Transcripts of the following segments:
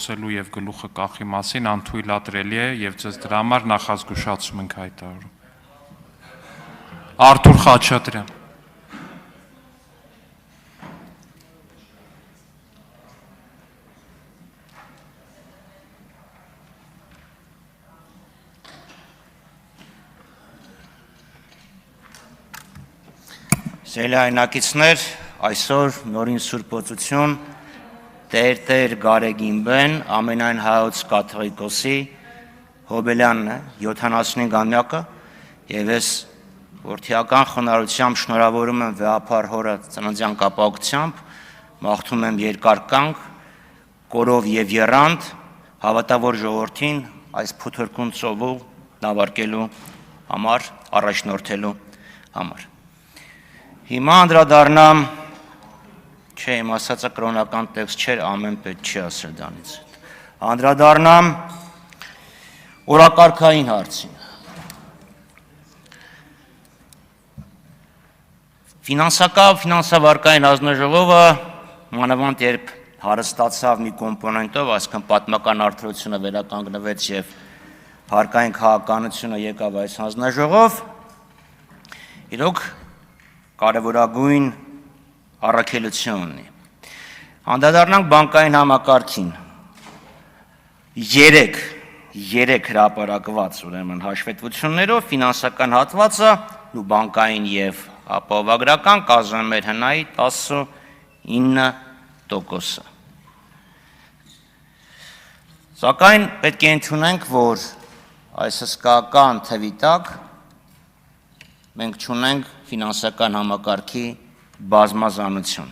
խոսելու եւ գլուխը կախի մասին անթույլատրելի է եւ ձեզ դրա համար նախազգուշացում ենք հայտարարում։ Արթուր Խաչատրյան։ Սելայնակիցներ, այսօր նորին սուրբոցություն Տեր Գարեգինբեն ամենայն հայոց կաթողիկոսի Հոբելյանն է 75-ամյակը եւ ես որդիական խոնարհությամբ շնորհավորում եմ վեհապար հորը ծննդյան կապակցությամբ մաղթում եմ երկար կյանք կորով եւ եռանդ հավատավոր ժողովրդին այս փոթորկուն ծովու նավարկելու համար առաջնորդելու համար Հիմա անդրադառնամ Չէ, իմ ասածը կրոնական տեքստ չէր, ամեն պետք չի ասել դրանից հետ։ Անդրադառնամ օրակարգային հարցին։ Ֆինանսավարկային հանձնաժողովը մանավանդ երբ հարստացավ մի կոմպոնենտով, այսինքն պատմական արդարությունը վերականգնվեց եւ հարկային քաղաքականությունը եկավ այս հանձնաժողով, իրոք կարևորագույն առաքելություն ունի։ Անդրադառնանք բանկային համակարգին։ Երեք հրապարակված ուրեմն հաշվետվություններով ֆինանսական հատվածը ու բանկային եւ ապահովագրական կազմում էր հնայի 19%-ը։ Սակայն պետք է ընդունենք, որ այս հսկայական թվի տակ մենք չունենք ֆինանսական համակարգի բազմազանություն։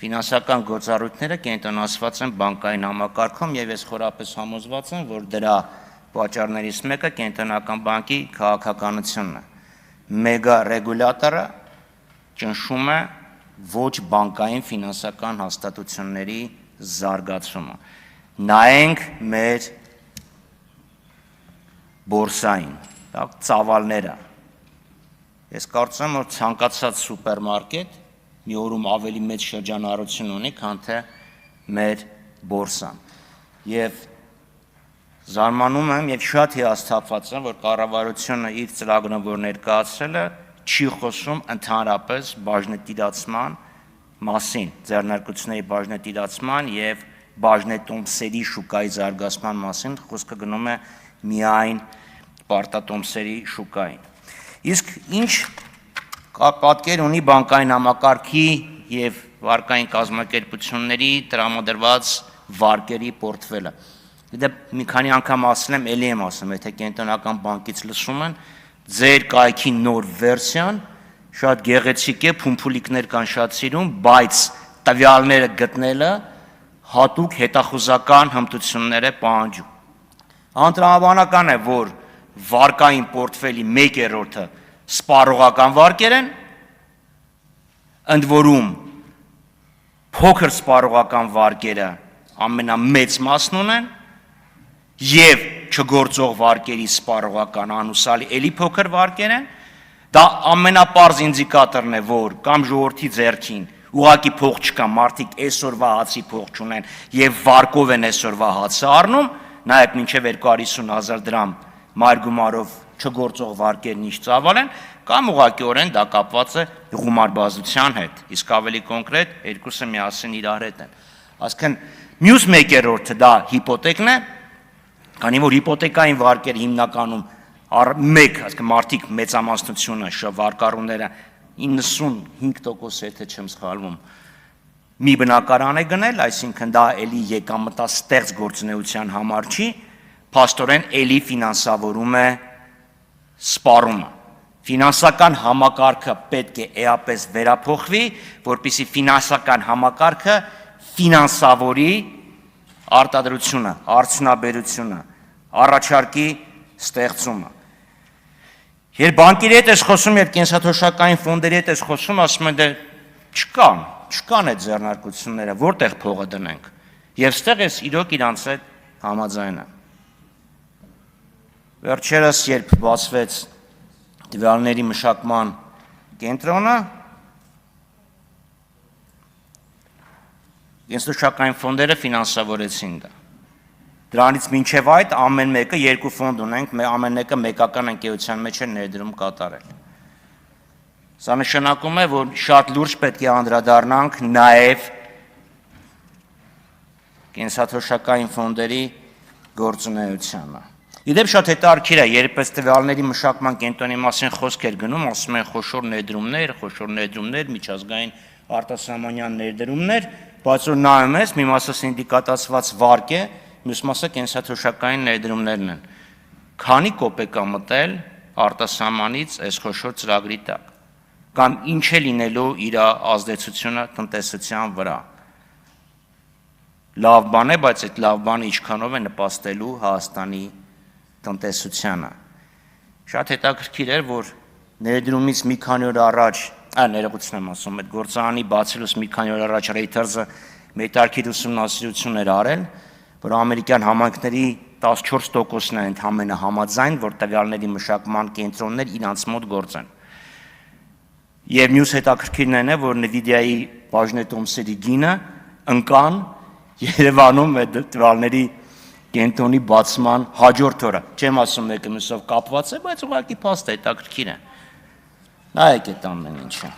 Ֆինանսական գործառույթները կենտրոնացված են բանկային համակարգում եւ ես խորապես համոզված եմ, որ դրա պատճառներից մեկը կենտրոնական բանկի քաղաքականությունն է։ Մեգա ռեգուլյատորը ճնշում է ոչ բանկային ֆինանսական հաստատությունների զարգացումը։ Նայենք մեր բորսային, ծավալները Ես կարծում եմ, որ ցանկացած սուպերմարկետ մի օրում ավելի մեծ շրջանառություն ունի, քան թե մեր բորսան։ Եվ զարմանում եմ եւ շատ հիասթափված եմ, որ կառավարությունը իր ծրագրը, որ ներկայացրել է, չի խոսում ընդհանրապես բաժնետիրացման մասին, ձեռնարկությունների բաժնետիրացման եւ բաժնետոմսերի շուկայի զարգացման մասին, խոսքը գնում է միայն պարտատոմսերի շուկային։ Իսկ ինչ պատկեր ունի բանկային համակարգի եւ վարկային կազմակերպությունների տրամադրված վարկերի պորտֆելը։ Դե մի քանի անգամ ասել եմ, ելի եմ ասում, եթե կենտրոնական բանկից լսում են, ձեր կայքի նոր վերսիան շատ գեղեցիկ է, փումփուլիկներ կան շատ սիրուն, բայց տվյալները գտնելը հատուկ հետախուզական հմտություններ է պահանջում։ Անտրամաբանական է, որ վարկային պորտֆելի 1/3-ը սպառողական վարկեր են, ընդ որում փոքր սպառողական վարկերը ամենամեծ մասն ունեն եւ չգործող վարկերի սպառողական անուսալի էլի փոքր վարկեր են, դա ամենապարզ ինդիկատորն է, որ կամ ժողովրդի ձեռքին ուղակի փող չկա, մարդիկ այսօրվա հացի փող չունեն եւ վարկով են այսօրվա հացը առնում, նայեք մինչեւ 250,000 դրամ մայրգումարով չգործող վարկերն ինչ ծավալ են, կամ ուղղակիորեն դա կապված է գումարբազության հետ, իսկ ավելի կոնկրետ երկուսը միասին իրար հետ են։ Այսինքն մյուս 1/3-ը դա հիպոթեկն է, քանի որ հիպոթեկային վարկերը հիմնականում այսինքն մարդիկ մեծամասնությունը վարկառուները 95% եթե չեմ սխալվում մի բնակարան է գնել, այսինքն դա էլի եկամտաստեղծ գործունեության համար չի, փաստորեն էլի ֆինանսավորում է սպառումը։ Ֆինանսական համակարգը պետք է էապես վերափոխվի, որպեսզի ֆինանսական համակարգը ֆինանսավորի արտադրությունը, արդյունաբերությունը, առաջարկի ստեղծումը։ Երբ բանկերի հետ ես խոսում, երբ կենսաթոշակային ֆոնդերի հետ ես խոսում, ասում են դե չկան այդ ձեռնարկությունները, որտեղ փողը դնենք։ Եվ ստեղ ես իրոք իրանց հետ համաձայն եմ։ Վերջերս երբ բացվեց տվյալների մշակման կենտրոնը կենսաթոշակային ֆոնդերը ֆինանսավորեցին դա։ Դրանից մինչև այդ ամեն մեկը երկու ֆոնդ ունենք, ամեն մեկը մեկական ընկերության մեջ են ներդրում կատարել։ Սա նշանակում է, որ շատ լուրջ պետք է անդրադառնանք նաև կենսաթոշակային ֆոնդերի գործունեությանը։ Իդեպ շատ հետաքրքիր է, երբ այս տվյալների մշակման կենտրոնի մասին խոսք էր գնում, ասում են խոշոր ներդրումներ, միջազգային արտասահմանյան ներդրումներ, բայց որ նայում ես, մի մասը սինդիկատացված վարկ է, մյուս մասը կենսաթոշակային ներդրումներն են։ Քանի կոպեկ է մտել արտասահմանից այս խոշոր ծրագրի տակ, կամ ինչ է լինելու իր ազդեցությունը տնտեսության վրա։ Լավ բան է, բայց այդ լավ բանը ինչքանով է նպաստելու Հայաստանի տնտեսությանը։ Շատ հետաքրքիր էր, որ ներդրումից մի քանի օր առաջ, ներողություն եմ ասում, այդ գործարանի բացելուց մի քանի օր առաջ Reuters-ը մետաքրքիր ուսումնասիրություն էր արել, որ ամերիկյան համայնքների 14%-ն է ընդհանրապես համաձայն, որ տվյալների մշակման կենտրոններ իրանց մոտ գործեն։ Եվ մյուս հետաքրքիրն այն է, որ Nvidia-ի բաժնետոմսերի գինը ընկան Երևանում այդ տվյալների կենտրոնի բացման հաջորդ օրը։ Չեմ ասում մեկը մյուսով կապված է, բայց ուղղակի փաստ է, հետաքրքիր է։ Նայեք այդ ամեն ինչը։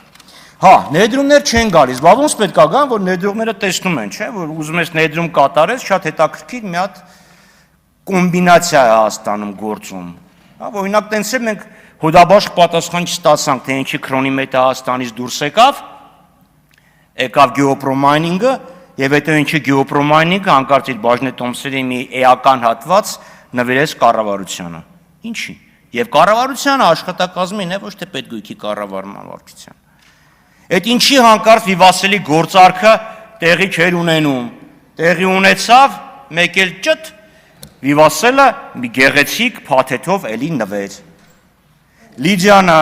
Հա, ներդրումներ չեն գալիս, բա ոնց պետք է գան, որ ներդրողները տեսնում են, չէ՞, որ ուզում ես ներդրում կատարես, շատ հետաքրքիր մի հատ կոմբինացիա է Հայաստանում գործում։ Հա, օրինակ տենց է մենք հոդաբաշխ պատասխան չստացանք, թե ինչի քրոնիմետրը Հայաստանից դուրս եկավ գեոպրոմայնինգը, եւ հետո ինչի գեոպրոմայնինգը հանկարծ իր բաժնետոմսերի մի էական հատված նվիրեց կառավարությանը։ Ինչի։ Եվ կառավարությանը աշխատակազմին է, ոչ թե պետգույքի կառավարման վարչության։ Այդ ինչի հանկարծ վիվասելի գործարքը տեղի չէր ունենում։ Տեղի ունեցավ, մեկ էլ ճտ վիվասելը մի գեղեցիկ փաթեթով էլի նվեր։ Լիդիանը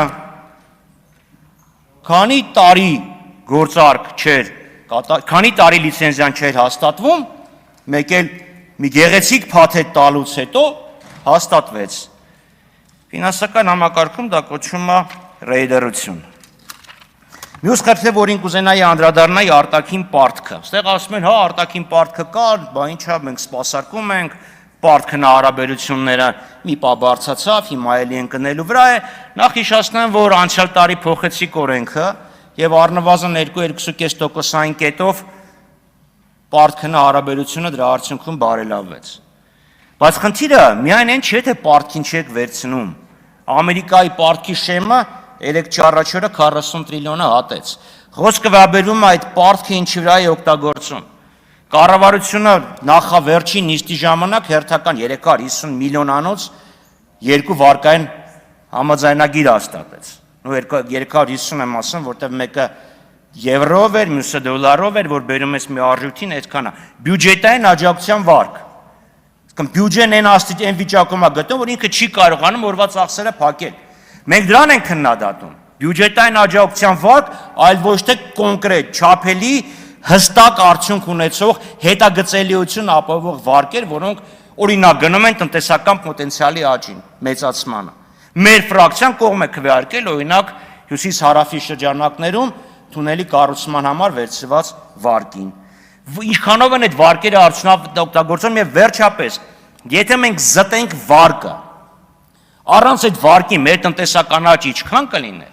քանի տարի գործարք չէր, քանի տարի լիցենզիան չէր հաստատվում, մեկ էլ մի գեղեցիկ փաթեթ տալուց հետո հաստատվեց։ Ֆինանսական համակարգում դա կոչվում է ռեյդերություն։ Մյուս խնդիրը, որին կուզենայի անդրադառնալ, արտաքին պարտքը։ Այստեղ ասում են, հա, արտաքին պարտքը կար, բա ինչա, մենք սպասարկում ենք, պարտքն հարաբերությունները մի պա բարձացավ, հիմա էլի ընկնելու վրա է։ Նախ հիշեցնեմ, որ անցյալ տարի փոխեցիք օրենքը եւ առնվազն 2-2.5%-ային կետով պարտքն հարաբերությունը դրա արդյունքում բարելավվեց։ Բայց խնդիրը միայն այն չէ, թե պարտքին չեք վերցնում։ Ամերիկայի պարտքի շեմը 3 առաջորը 40 տրիլիոնը հատեց։ Խոսքը վերաբերում է այդ պարտքը ինչի վրա է օգտագործում։ Կառավարությունը նախավերջին նիստի ժամանակ հերթական 350 միլիոնանոց 2 վարկային համաձայնագիր հաստատեց։ Ու 350 եմ ասում, որտեղ մեկը եվրով էր, մյուսը դոլարով էր, որ բերում ես մի արժույթին, այդքան է։ Բյուջետային աջակցության վարկ։ Կամ բյուջեն այն վիճակում է գտնում, որ ինքը չի կարողանում օրվա ծախսերը փակել։ Մենք դրան ենք քննադատում։ Բյուջետային աջակցության վարկ, այլ ոչ թե կոնկրետ, չափելի, հստակ արդյունք ունեցող հետագծելիություն ապահովող վարկեր, որոնք օրինակ գնում են տնտեսական պոտենցիալի աճին, մեծացմանը։ Մեր ֆրակցիան կողմ է քվեարկել օրինակ հյուսիս-հարավի շրջանակներում թունելի կառուցման համար վերցված վարկին։ Ինչքանով են այդ վարկերը արդյունավետ օգտագործում եւ վերջապես, եթե մենք զտենք վարկը, առանց այդ վարկի մեր տնտեսական աճը ինչքան կլիներ։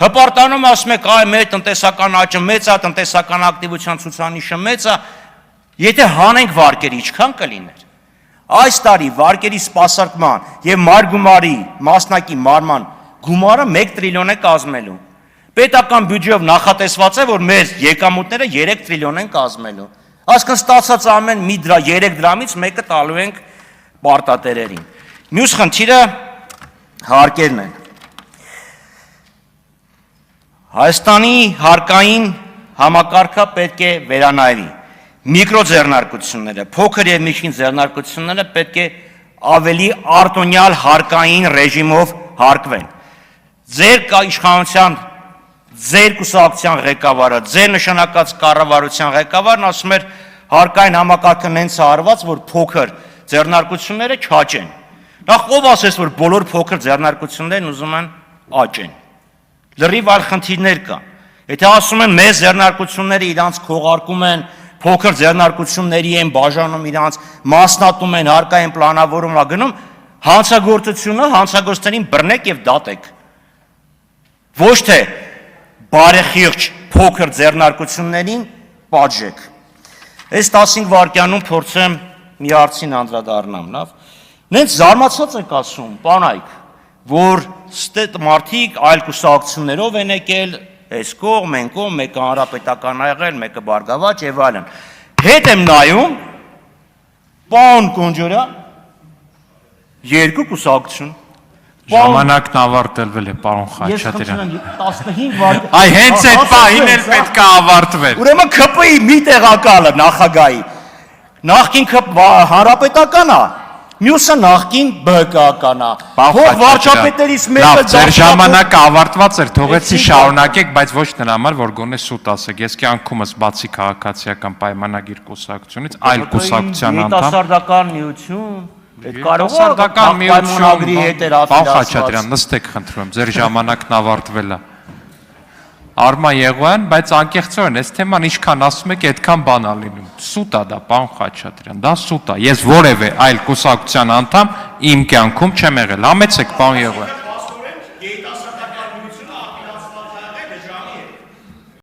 Հպարտանում ասում եք, այ մեր տնտեսական աճը մեծ է, տնտեսական ակտիվության ցուցանիշը մեծ է, եթե հանենք վարկերը ինչքան կլիներ։ Այս տարի վարկերի սպասարկման եւ մարգումարի մասնակի մարման գումարը 1 տրիլիոն է կազմելու։ Պետական բյուջեով նախատեսված է, որ մեր եկամուտները 3 տրիլիոն են կազմելու։ Այսինքն ստացած ամեն մի 3 դրամից մեկը տալու ենք պարտատերերին։ Մյուս խնդիրը հարկերն են։ Հայաստանի հարկային համակարգը պետք է վերանայվի։ Միկրոձեռնարկությունները, փոքր եւ միջին ձեռնարկությունները պետք է ավելի արտոնյալ հարկային ռեժիմով հարկվեն։ Ձեր իշխանության, ձեր կուսակցության ղեկավարը, ձեր նշանակած կառավարության ղեկավարն ասում էր հարկային համակարգը նենց արված, որ փոքր ձեռնարկությունները չաճեն։ Նախ ով ասես, որ բոլոր փոքր ձեռնարկություններն ուզում են աճեն։ Լրիվ այլ խնդիրներ կան։ Եթե ասում են մեծ ձեռնարկությունները իրանց քողարկում են փոքր ձեռնարկությունների են բաժանում իրանց, մասնատում են, հարկա են պլանավորում, գնում, հանցագործներին բռնեք եւ դատեք։ Ոչ թե բարեխիղճ փոքր ձեռնարկություններին պատժեք։ Այս 15 վայրկյանում փորձեմ մի հարցին անդրադառնամ, լավ։ Նենց զարմացած եք ասում, բանայք, որ մարդիկ այլ կուսակցություններով են եկել, այս կողմ, այն կողմ, մեկը հանրապետական ա եղել, մեկը Բարգավաճ եւ այլն։ Հետ եմ նայում, պարոն Կոնջորյան, երկու կուսակցություն։ Ժամանակն ավարտվել է, պարոն Խաչատրյան։ 15 վայրկյան։ Այ հենց այդ պահին էլ պետք է ավարտվեր։ Ուրեմն ԿՊ-ի մի տեղակալը նախագահի նախկին հանրապետական է, մյուսը նախկին ԲԿ-ական է։ Հող վարչապետերից մեկը լավ, ձեր ժամանակը ավարտված էր, թողեցի շարունակեք, բայց ոչ նրա համար, որ գոնե սուտ ասեք։ Ես կյանքումս բացի քաղաքացիական պայմանագիր կուսակցությունից, այլ կուսակցության անդամ։ Երիտասարդական միություն, այդ կարող է Սարդական պայմանագրի հետ էր Պարոն Խաչատրյան, նստեք խնդրում եմ, ձեր ժամանակն ավարտվել է։ Արման Եղոյան, բայց անկեղծորեն, այս թեման ինչքան ասում եք, այդքան բան ա լինում։ Սուտ է դա, պարոն Խաչատրյան, դա սուտ է։ Ես որևէ այլ կուսակցության անդամ իմ կյանքում չեմ եղել։ Համեցեք, պարոն Եղոյան։